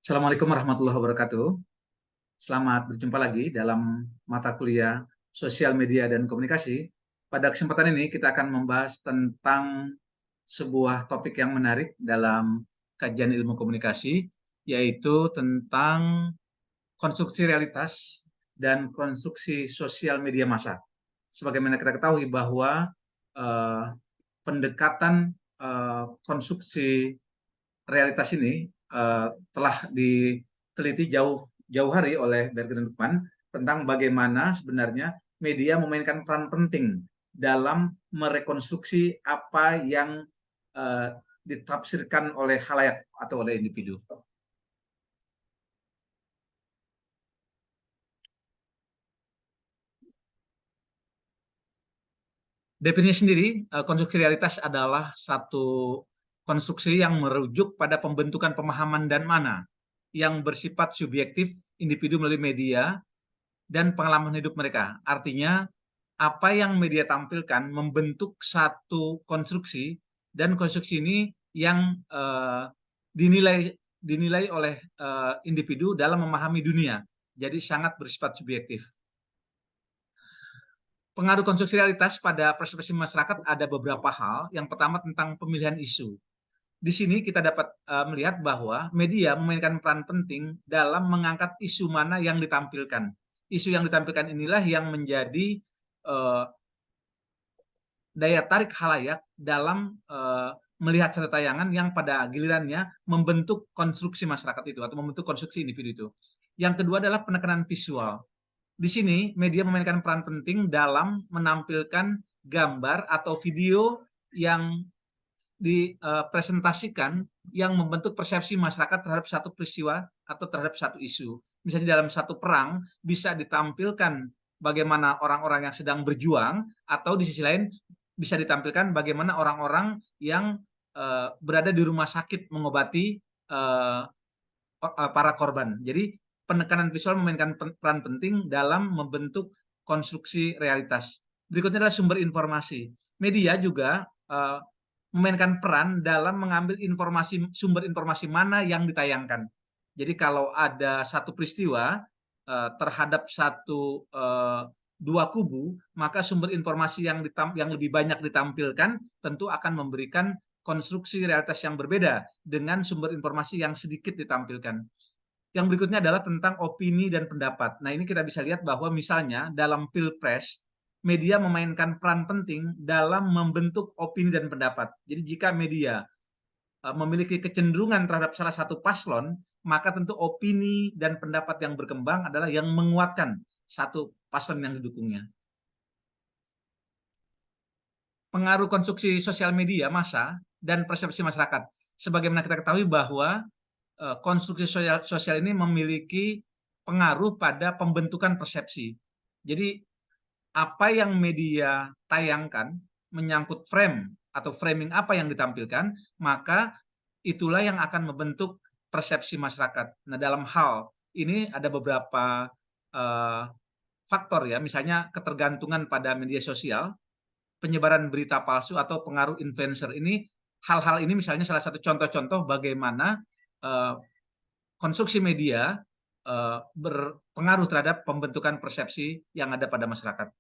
Assalamualaikum warahmatullahi wabarakatuh. Selamat berjumpa lagi dalam mata kuliah Sosial Media dan Komunikasi. Pada kesempatan ini kita akan membahas tentang sebuah topik yang menarik dalam kajian ilmu komunikasi, yaitu tentang konstruksi realitas dan konstruksi sosial media massa. Sebagaimana kita ketahui bahwa eh, pendekatan konstruksi realitas ini telah diteliti jauh hari oleh Berger dan Lukman tentang bagaimana sebenarnya media memainkan peran penting dalam merekonstruksi apa yang uh, ditafsirkan oleh khalayak atau oleh individu. Definisi sendiri, konstruksi realitas adalah satu konstruksi yang merujuk pada pembentukan pemahaman dan mana yang bersifat subjektif individu melalui media dan pengalaman hidup mereka. Artinya, apa yang media tampilkan membentuk satu konstruksi, dan konstruksi ini yang dinilai oleh individu dalam memahami dunia. Jadi sangat bersifat subjektif. Pengaruh konstruksi realitas pada persepsi masyarakat ada beberapa hal. Yang pertama tentang pemilihan isu. Di sini kita dapat melihat bahwa media memainkan peran penting dalam mengangkat isu mana yang ditampilkan. Isu yang ditampilkan inilah yang menjadi daya tarik khalayak dalam melihat satu tayangan yang pada gilirannya membentuk konstruksi masyarakat itu atau membentuk konstruksi individu itu. Yang kedua adalah penekanan visual. Di sini media memainkan peran penting dalam menampilkan gambar atau video yang dipresentasikan yang membentuk persepsi masyarakat terhadap satu peristiwa atau terhadap satu isu. Misalnya dalam satu perang bisa ditampilkan bagaimana orang-orang yang sedang berjuang, atau di sisi lain bisa ditampilkan bagaimana orang-orang yang berada di rumah sakit mengobati para korban. Jadi penekanan visual memainkan peran penting dalam membentuk konstruksi realitas. Berikutnya adalah sumber informasi. Media juga memainkan peran dalam mengambil sumber informasi mana yang ditayangkan. Jadi kalau ada satu peristiwa terhadap dua kubu, maka sumber informasi yang lebih banyak ditampilkan tentu akan memberikan konstruksi realitas yang berbeda dengan sumber informasi yang sedikit ditampilkan. Yang berikutnya adalah tentang opini dan pendapat. Nah, ini kita bisa lihat bahwa misalnya dalam Pilpres, media memainkan peran penting dalam membentuk opini dan pendapat. Jadi jika media memiliki kecenderungan terhadap salah satu paslon, maka tentu opini dan pendapat yang berkembang adalah yang menguatkan satu paslon yang didukungnya. Pengaruh konstruksi sosial media massa dan persepsi masyarakat. Sebagaimana kita ketahui bahwa konstruksi sosial ini memiliki pengaruh pada pembentukan persepsi. Jadi apa yang media tayangkan menyangkut frame atau framing apa yang ditampilkan, maka itulah yang akan membentuk persepsi masyarakat. Nah, dalam hal ini ada beberapa faktor ya, misalnya ketergantungan pada media sosial, penyebaran berita palsu atau pengaruh influencer. Ini hal-hal ini misalnya salah satu contoh-contoh bagaimana konstruksi media berpengaruh terhadap pembentukan persepsi yang ada pada masyarakat.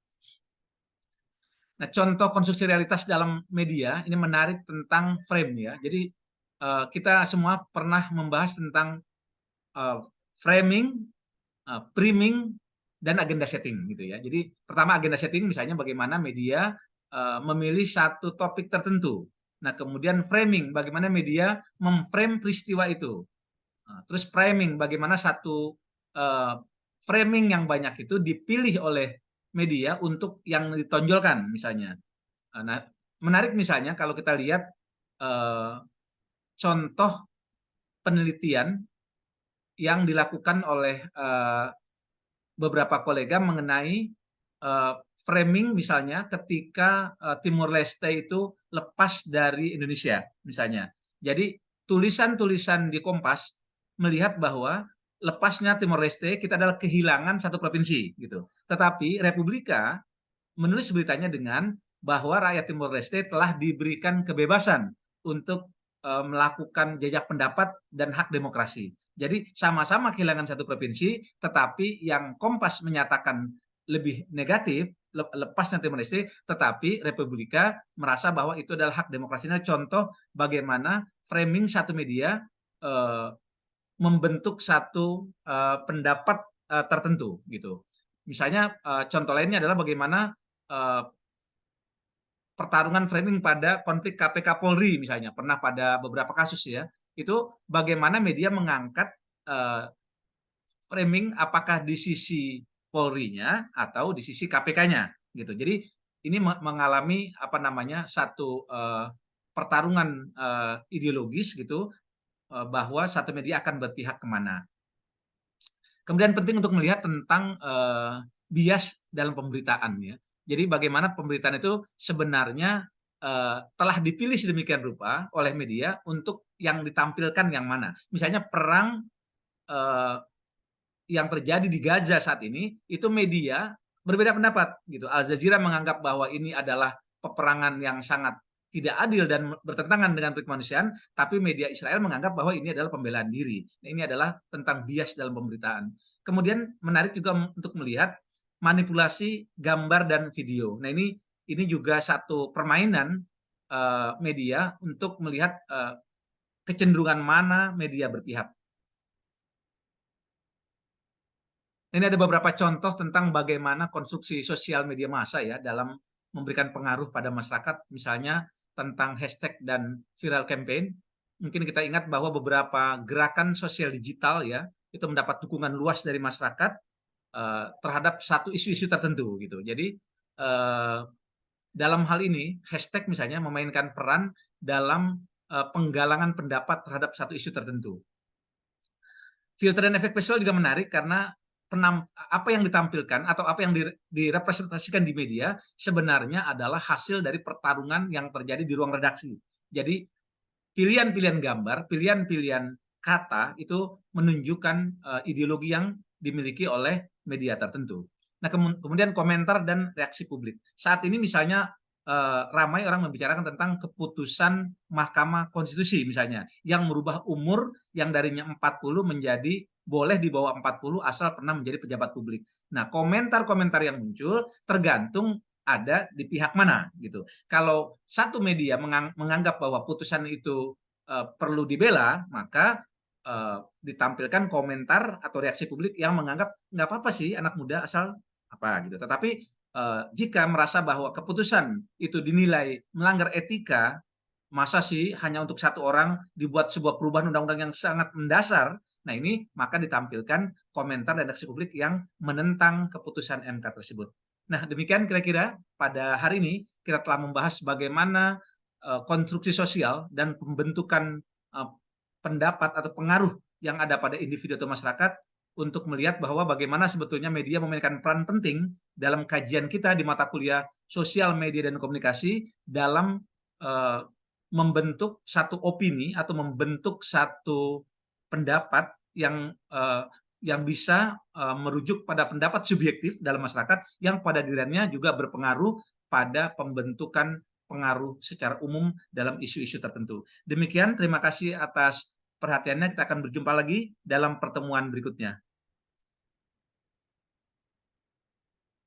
Nah, contoh konstruksi realitas dalam media ini menarik tentang frame ya. Jadi kita semua pernah membahas tentang framing, priming, dan agenda setting gitu ya. Jadi pertama agenda setting misalnya bagaimana media memilih satu topik tertentu. Nah, kemudian framing bagaimana media memframe peristiwa itu. Terus framing bagaimana satu framing yang banyak itu dipilih oleh media untuk yang ditonjolkan misalnya. Nah, menarik misalnya kalau kita lihat contoh penelitian yang dilakukan oleh beberapa kolega mengenai framing misalnya ketika Timur Leste itu lepas dari Indonesia misalnya. Jadi tulisan-tulisan di Kompas melihat bahwa lepasnya Timor Leste kita adalah kehilangan satu provinsi gitu. Tetapi Republika menulis beritanya dengan bahwa rakyat Timor Leste telah diberikan kebebasan untuk melakukan jajak pendapat dan hak demokrasi. Jadi sama-sama kehilangan satu provinsi, tetapi yang Kompas menyatakan lebih negatif, lepasnya Timor Leste, tetapi Republika merasa bahwa itu adalah hak demokrasi. Ini contoh bagaimana framing satu media membentuk satu pendapat tertentu gitu. Misalnya contoh lainnya adalah bagaimana pertarungan framing pada konflik KPK Polri misalnya, pernah pada beberapa kasus ya, itu bagaimana media mengangkat framing apakah di sisi Polri-nya atau di sisi KPK-nya gitu. Jadi ini mengalami apa namanya satu pertarungan ideologis gitu, bahwa satu media akan berpihak kemana. Kemudian penting untuk melihat tentang bias dalam pemberitaan ya. Jadi bagaimana pemberitaan itu sebenarnya telah dipilih sedemikian rupa oleh media untuk yang ditampilkan yang mana. Misalnya perang yang terjadi di Gaza saat ini itu media berbeda pendapat gitu. Al Jazeera menganggap bahwa ini adalah peperangan yang sangat tidak adil dan bertentangan dengan prinsip kemanusiaan, tapi media Israel menganggap bahwa ini adalah pembelaan diri. Nah, ini adalah tentang bias dalam pemberitaan. Kemudian menarik juga untuk melihat manipulasi gambar dan video. Nah, ini juga satu permainan media untuk melihat kecenderungan mana media berpihak. Ini ada beberapa contoh tentang bagaimana konstruksi sosial media massa ya dalam memberikan pengaruh pada masyarakat, misalnya tentang hashtag dan viral campaign. Mungkin kita ingat bahwa beberapa gerakan sosial digital ya itu mendapat dukungan luas dari masyarakat terhadap satu isu-isu tertentu gitu. Jadi dalam hal ini hashtag misalnya memainkan peran dalam penggalangan pendapat terhadap satu isu tertentu. Filter dan efek visual juga menarik karena apa yang ditampilkan atau apa yang direpresentasikan di media sebenarnya adalah hasil dari pertarungan yang terjadi di ruang redaksi. Jadi pilihan-pilihan gambar, pilihan-pilihan kata itu menunjukkan ideologi yang dimiliki oleh media tertentu. Nah, kemudian komentar dan reaksi publik. Saat ini misalnya ramai orang membicarakan tentang keputusan Mahkamah Konstitusi misalnya yang merubah umur yang darinya 40 menjadi boleh di bawah 40 asal pernah menjadi pejabat publik. Nah, komentar-komentar yang muncul tergantung ada di pihak mana gitu. Kalau satu media menganggap bahwa putusan itu perlu dibela, maka ditampilkan komentar atau reaksi publik yang menganggap nggak apa-apa sih anak muda asal apa gitu. Tetapi jika merasa bahwa keputusan itu dinilai melanggar etika, masa sih hanya untuk satu orang dibuat sebuah perubahan undang-undang yang sangat mendasar. Nah, ini maka ditampilkan komentar dan reaksi publik yang menentang keputusan MK tersebut. Nah, demikian kira-kira pada hari ini kita telah membahas bagaimana konstruksi sosial dan pembentukan pendapat atau pengaruh yang ada pada individu atau masyarakat untuk melihat bahwa bagaimana sebetulnya media memainkan peran penting dalam kajian kita di mata kuliah sosial media dan komunikasi dalam membentuk satu opini atau membentuk satu pendapat yang bisa merujuk pada pendapat subjektif dalam masyarakat yang pada gilirannya juga berpengaruh pada pembentukan pengaruh secara umum dalam isu-isu tertentu. Demikian, terima kasih atas perhatiannya. Kita akan berjumpa lagi dalam pertemuan berikutnya.